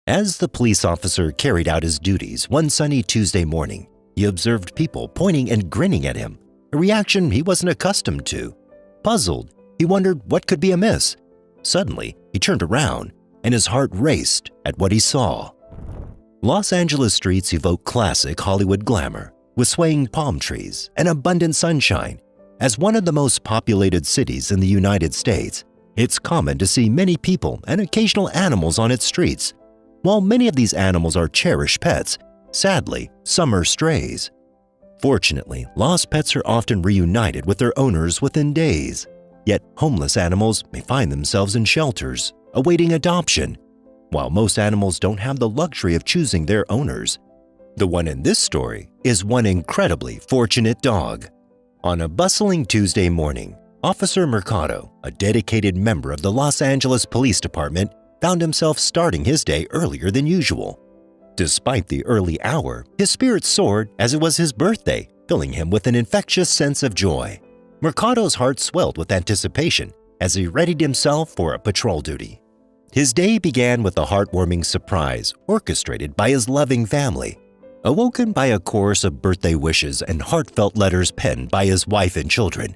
As the police officer carried out his duties one sunny Tuesday morning, he observed people pointing and grinning at him, a reaction he wasn't accustomed to. Puzzled, he wondered what could be amiss. Suddenly, he turned around, and his heart raced at what he saw. Los Angeles streets evoke classic Hollywood glamour, with swaying palm trees and abundant sunshine. As one of the most populated cities in the United States, it's common to see many people and occasional animals on its streets. While many of these animals are cherished pets, sadly, some are strays. Fortunately, lost pets are often reunited with their owners within days. Yet homeless animals may find themselves in shelters, awaiting adoption. While most animals don't have the luxury of choosing their owners, the one in this story is one incredibly fortunate dog. On a bustling Tuesday morning, Officer Mercado, a dedicated member of the Los Angeles Police Department, found himself starting his day earlier than usual. Despite the early hour, his spirits soared as it was his birthday, filling him with an infectious sense of joy. Mercado's heart swelled with anticipation as he readied himself for a patrol duty. His day began with a heartwarming surprise orchestrated by his loving family. Awoken by a chorus of birthday wishes and heartfelt letters penned by his wife and children,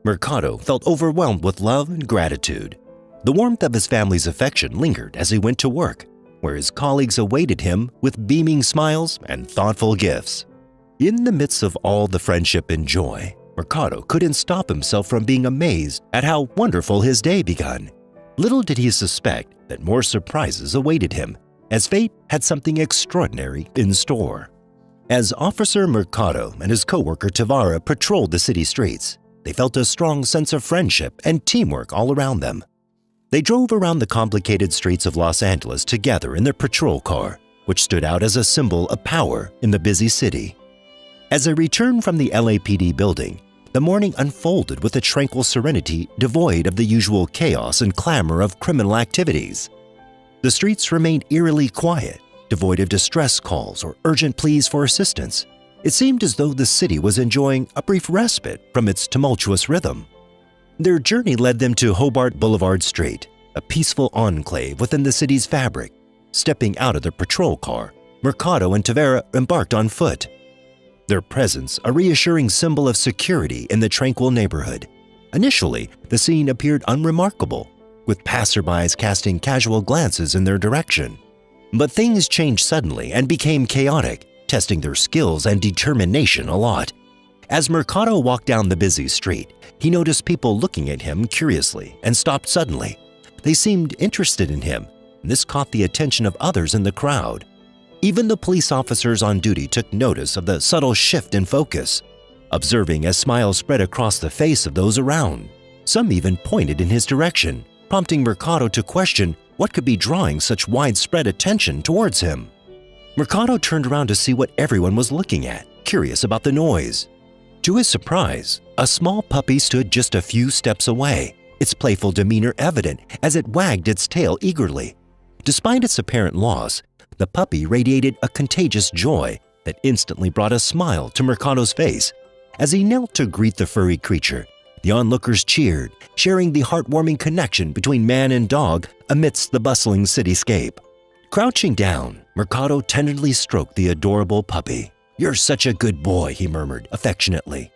Mercado felt overwhelmed with love and gratitude. The warmth of his family's affection lingered as he went to work, where his colleagues awaited him with beaming smiles and thoughtful gifts. In the midst of all the friendship and joy, Mercado couldn't stop himself from being amazed at how wonderful his day begun. Little did he suspect that more surprises awaited him, as fate had something extraordinary in store. As Officer Mercado and his coworker Tavara patrolled the city streets, they felt a strong sense of friendship and teamwork all around them. They drove around the complicated streets of Los Angeles together in their patrol car, which stood out as a symbol of power in the busy city. As they returned from the LAPD building, the morning unfolded with a tranquil serenity devoid of the usual chaos and clamor of criminal activities. The streets remained eerily quiet, devoid of distress calls or urgent pleas for assistance. It seemed as though the city was enjoying a brief respite from its tumultuous rhythm. Their journey led them to Hobart Boulevard Street, a peaceful enclave within the city's fabric. Stepping out of their patrol car, Mercado and Tavera embarked on foot. Their presence a reassuring symbol of security in the tranquil neighborhood. Initially, the scene appeared unremarkable, with passerbys casting casual glances in their direction. But things changed suddenly and became chaotic, testing their skills and determination a lot. As Mercado walked down the busy street, he noticed people looking at him curiously and stopped suddenly. They seemed interested in him, and this caught the attention of others in the crowd. Even the police officers on duty took notice of the subtle shift in focus, observing as smiles spread across the face of those around. Some even pointed in his direction, prompting Mercado to question what could be drawing such widespread attention towards him. Mercado turned around to see what everyone was looking at, curious about the noise. To his surprise, a small puppy stood just a few steps away, its playful demeanor evident as it wagged its tail eagerly. Despite its apparent loss, the puppy radiated a contagious joy that instantly brought a smile to Mercado's face. As he knelt to greet the furry creature, the onlookers cheered, sharing the heartwarming connection between man and dog amidst the bustling cityscape. Crouching down, Mercado tenderly stroked the adorable puppy. "You're such a good boy," he murmured affectionately.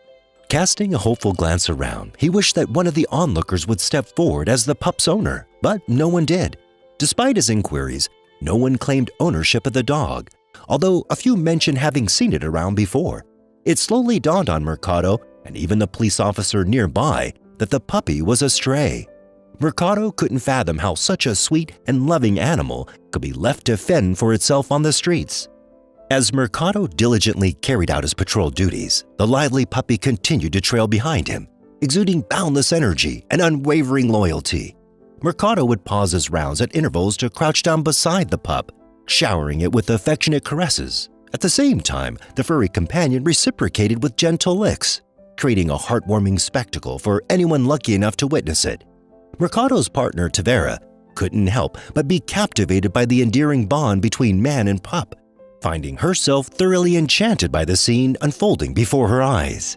Casting a hopeful glance around, he wished that one of the onlookers would step forward as the pup's owner, but no one did. Despite his inquiries, no one claimed ownership of the dog, although a few mentioned having seen it around before. It slowly dawned on Mercado and even the police officer nearby that the puppy was a stray. Mercado couldn't fathom how such a sweet and loving animal could be left to fend for itself on the streets. As Mercado diligently carried out his patrol duties, the lively puppy continued to trail behind him, exuding boundless energy and unwavering loyalty. Mercado would pause his rounds at intervals to crouch down beside the pup, showering it with affectionate caresses. At the same time, the furry companion reciprocated with gentle licks, creating a heartwarming spectacle for anyone lucky enough to witness it. Mercado's partner, Tavera, couldn't help but be captivated by the endearing bond between man and pup, finding herself thoroughly enchanted by the scene unfolding before her eyes.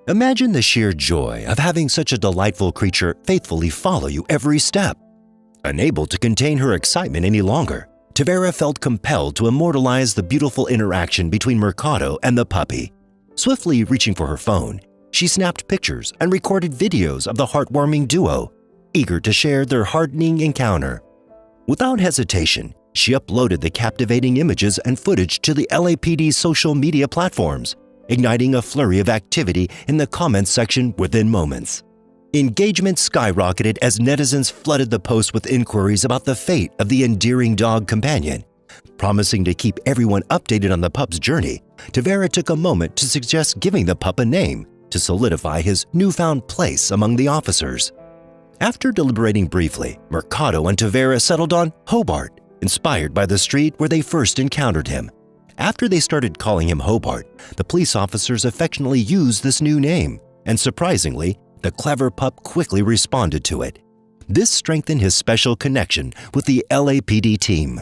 Imagine the sheer joy of having such a delightful creature faithfully follow you every step. Unable to contain her excitement any longer, Tavera felt compelled to immortalize the beautiful interaction between Mercado and the puppy. Swiftly reaching for her phone, she snapped pictures and recorded videos of the heartwarming duo, eager to share their heartening encounter. Without hesitation, she uploaded the captivating images and footage to the LAPD's social media platforms, igniting a flurry of activity in the comments section within moments. Engagement skyrocketed as netizens flooded the post with inquiries about the fate of the endearing dog companion. Promising to keep everyone updated on the pup's journey, Tavera took a moment to suggest giving the pup a name to solidify his newfound place among the officers. After deliberating briefly, Mercado and Tavera settled on Hobart, inspired by the street where they first encountered him. After they started calling him Hobart, the police officers affectionately used this new name, and surprisingly, the clever pup quickly responded to it. This strengthened his special connection with the LAPD team.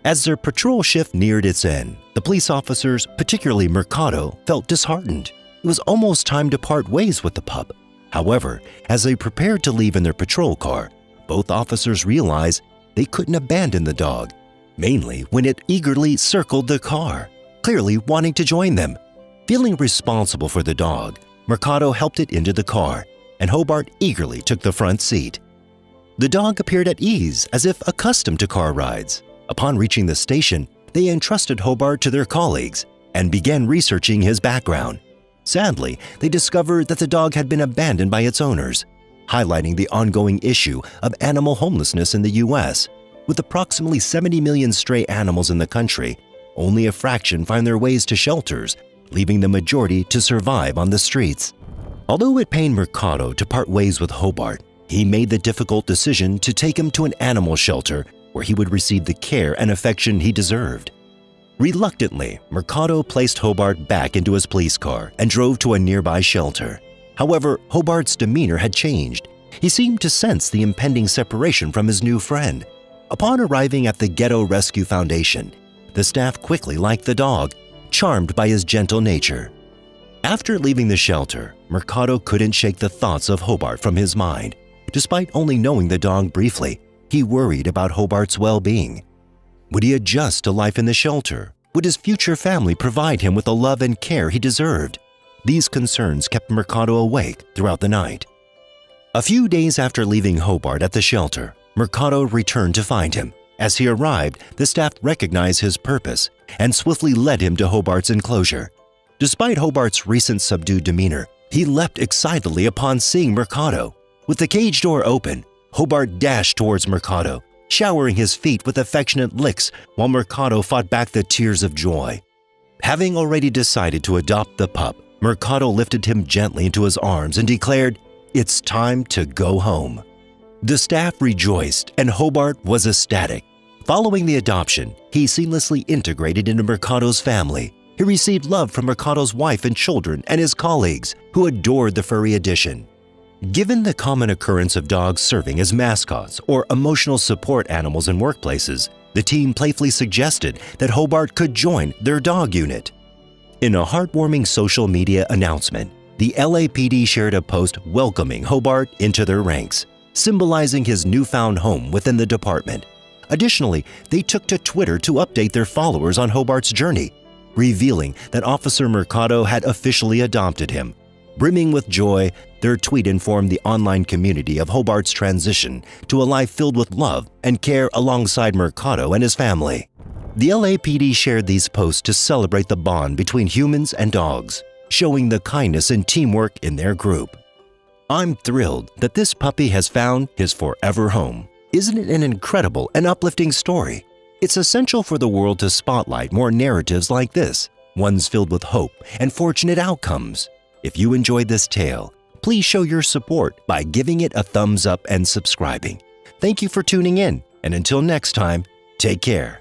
As their patrol shift neared its end, the police officers, particularly Mercado, felt disheartened. It was almost time to part ways with the pup. However, as they prepared to leave in their patrol car, both officers realized they couldn't abandon the dog, mainly when it eagerly circled the car, clearly wanting to join them. Feeling responsible for the dog, Mercado helped it into the car, and Hobart eagerly took the front seat. The dog appeared at ease, as if accustomed to car rides. Upon reaching the station, they entrusted Hobart to their colleagues and began researching his background. Sadly, they discovered that the dog had been abandoned by its owners, highlighting the ongoing issue of animal homelessness in the U.S. With approximately 70 million stray animals in the country, only a fraction find their ways to shelters, leaving the majority to survive on the streets. Although it pained Mercado to part ways with Hobart, he made the difficult decision to take him to an animal shelter where he would receive the care and affection he deserved. Reluctantly, Mercado placed Hobart back into his police car and drove to a nearby shelter. However, Hobart's demeanor had changed. He seemed to sense the impending separation from his new friend. Upon arriving at the Ghetto Rescue Foundation, the staff quickly liked the dog, charmed by his gentle nature. After leaving the shelter, Mercado couldn't shake the thoughts of Hobart from his mind. Despite only knowing the dog briefly, he worried about Hobart's well-being. Would he adjust to life in the shelter? Would his future family provide him with the love and care he deserved? These concerns kept Mercado awake throughout the night. A few days after leaving Hobart at the shelter, Mercado returned to find him. As he arrived, the staff recognized his purpose and swiftly led him to Hobart's enclosure. Despite Hobart's recent subdued demeanor, he leapt excitedly upon seeing Mercado. With the cage door open, Hobart dashed towards Mercado, showering his feet with affectionate licks while Mercado fought back the tears of joy. Having already decided to adopt the pup, Mercado lifted him gently into his arms and declared, "It's time to go home." The staff rejoiced and Hobart was ecstatic. Following the adoption, he seamlessly integrated into Mercado's family. He received love from Mercado's wife and children and his colleagues, who adored the furry addition. Given the common occurrence of dogs serving as mascots or emotional support animals in workplaces, the team playfully suggested that Hobart could join their dog unit. In a heartwarming social media announcement, the LAPD shared a post welcoming Hobart into their ranks, symbolizing his newfound home within the department. Additionally, they took to Twitter to update their followers on Hobart's journey, revealing that Officer Mercado had officially adopted him. Brimming with joy, their tweet informed the online community of Hobart's transition to a life filled with love and care alongside Mercado and his family. The LAPD shared these posts to celebrate the bond between humans and dogs, showing the kindness and teamwork in their group. I'm thrilled that this puppy has found his forever home. Isn't it an incredible and uplifting story? It's essential for the world to spotlight more narratives like this, ones filled with hope and fortunate outcomes. If you enjoyed this tale, please show your support by giving it a thumbs up and subscribing. Thank you for tuning in, and until next time, take care.